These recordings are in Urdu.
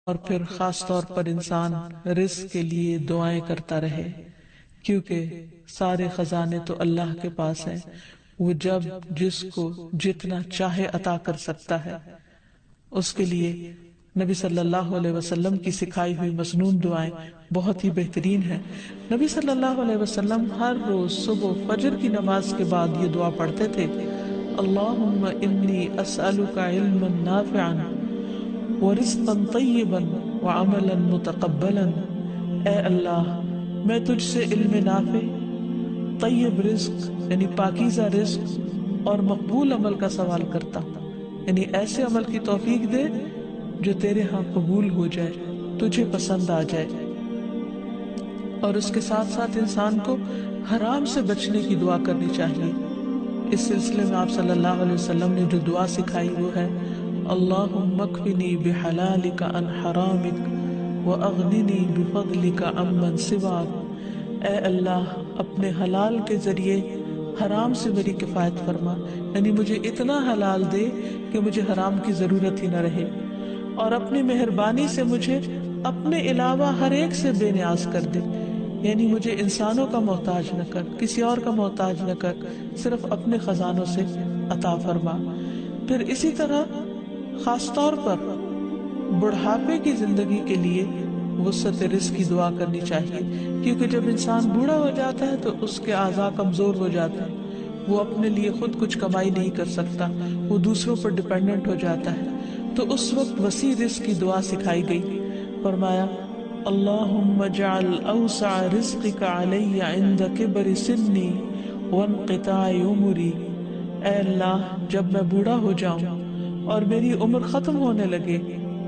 اور پھر خاص طور پر انسان رزق کے لیے دعائیں کرتا رہے، کیونکہ سارے خزانے تو اللہ کے پاس ہیں، وہ جب جس کو جتنا چاہے عطا کر سکتا ہے۔ اس کے لیے نبی صلی اللہ علیہ وسلم کی سکھائی ہوئی مسنون دعائیں بہت ہی بہترین ہیں۔ نبی صلی اللہ علیہ وسلم ہر روز صبح فجر کی نماز کے بعد یہ دعا پڑھتے تھے، اللہم انی اسألک علما نافعا ورزقا طیبا وعملا متقبلا۔ اے اللہ، میں تجھ سے علم نافع، طیب رزق یعنی پاکیزہ رزق اور مقبول عمل کا سوال کرتا ہوں، یعنی ایسے عمل کی توفیق دے جو تیرے ہاں قبول ہو جائے، تجھے پسند آ جائے۔ اور اس کے ساتھ ساتھ انسان کو حرام سے بچنے کی دعا کرنی چاہیے۔ اس سلسلے میں آپ صلی اللہ علیہ وسلم نے جو دعا سکھائی وہ ہے، اللہم اکفنی بحلالک عن حرامک واغننی بفضلک عمن سواک۔ اے اللہ، اپنے حلال کے ذریعے حرام سے میری کفایت فرما، یعنی مجھے اتنا حلال دے کہ مجھے حرام کی ضرورت ہی نہ رہے، اور اپنی مہربانی سے مجھے اپنے علاوہ ہر ایک سے بے نیاز کر دے، یعنی مجھے انسانوں کا محتاج نہ کر، کسی اور کا محتاج نہ کر، صرف اپنے خزانوں سے عطا فرما۔ پھر اسی طرح خاص طور پر بڑھاپے کی زندگی کے لیے وسعت رزق کی دعا کرنی چاہیے، کیونکہ جب انسان بوڑھا ہو جاتا ہے تو اس کے اعضاء کمزور ہو جاتے ہیں، وہ اپنے لیے خود کچھ کمائی نہیں کر سکتا، وہ دوسروں پر ڈیپینڈنٹ ہو جاتا ہے، تو اس وقت وسیع رزق کی دعا سکھائی گئی۔ فرمایا، اللہم اجعل اوسع رزقک علی عند کبر سنی وانقطاع عمری۔ اے اللہ، جب میں بوڑھا ہو جاؤں اور میری عمر ختم ہونے لگے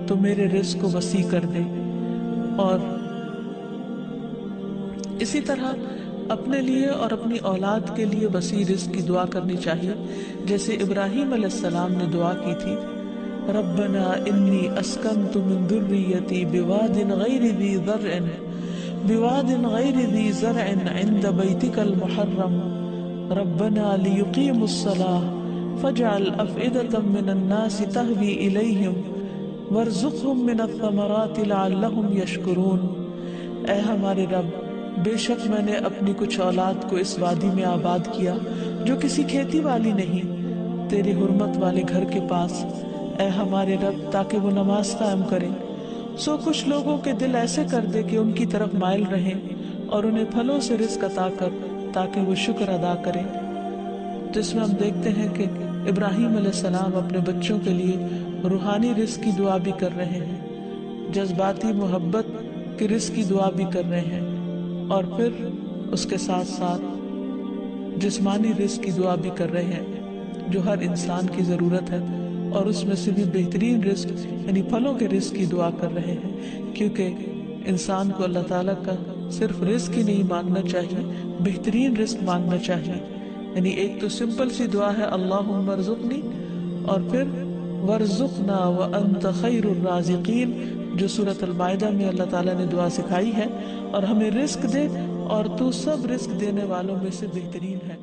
تو میرے رزق کو وسیع کر دے۔ اور اسی طرح اپنے لیے اور اپنی اولاد کے لیے وسیع رزق کی دعا کرنی چاہیے، جیسے ابراہیم علیہ السلام نے دعا کی تھی، ربنا انی اسکنت من ذریتی بواد غیر ذی زرع عند بیتک المحرم ربنا لیقیموا الصلاة فاجعل افئدة من الناس تہوی الیہم وارزقہم من الثمرات لعلہم یشکرون۔ اے ہمارے رب، بے شک میں نے اپنی کچھ اولاد کو اس وادی میں آباد کیا جو کسی کھیتی والی نہیں، تیرے حرمت والے گھر کے پاس، اے ہمارے رب، تاکہ وہ نماز قائم کریں۔ سو کچھ لوگوں کے دل ایسے کر دے کہ ان کی طرف مائل رہیں، اور انہیں پھلوں سے رزق عطا کر تاکہ وہ شکر ادا کریں۔ جس میں ہم دیکھتے ہیں کہ ابراہیم علیہ السلام اپنے بچوں کے لیے روحانی رزق کی دعا بھی کر رہے ہیں، جذباتی محبت کے رزق کی دعا بھی کر رہے ہیں، اور پھر اس کے ساتھ ساتھ جسمانی رزق کی دعا بھی کر رہے ہیں جو ہر انسان کی ضرورت ہے، اور اس میں سے بھی بہترین رزق یعنی پھلوں کے رزق کی دعا کر رہے ہیں، کیونکہ انسان کو اللہ تعالیٰ کا صرف رزق ہی نہیں مانگنا چاہیے، بہترین رزق مانگنا چاہیے۔ یعنی ایک تو سمپل سی دعا ہے اللہم ارزقنی، اور پھر وارزقنا وانت خیر الرازقین، جو سورۃ المائدہ میں اللہ تعالیٰ نے دعا سکھائی ہے، اور ہمیں رزق دے اور تو سب رزق دینے والوں میں سے بہترین ہے۔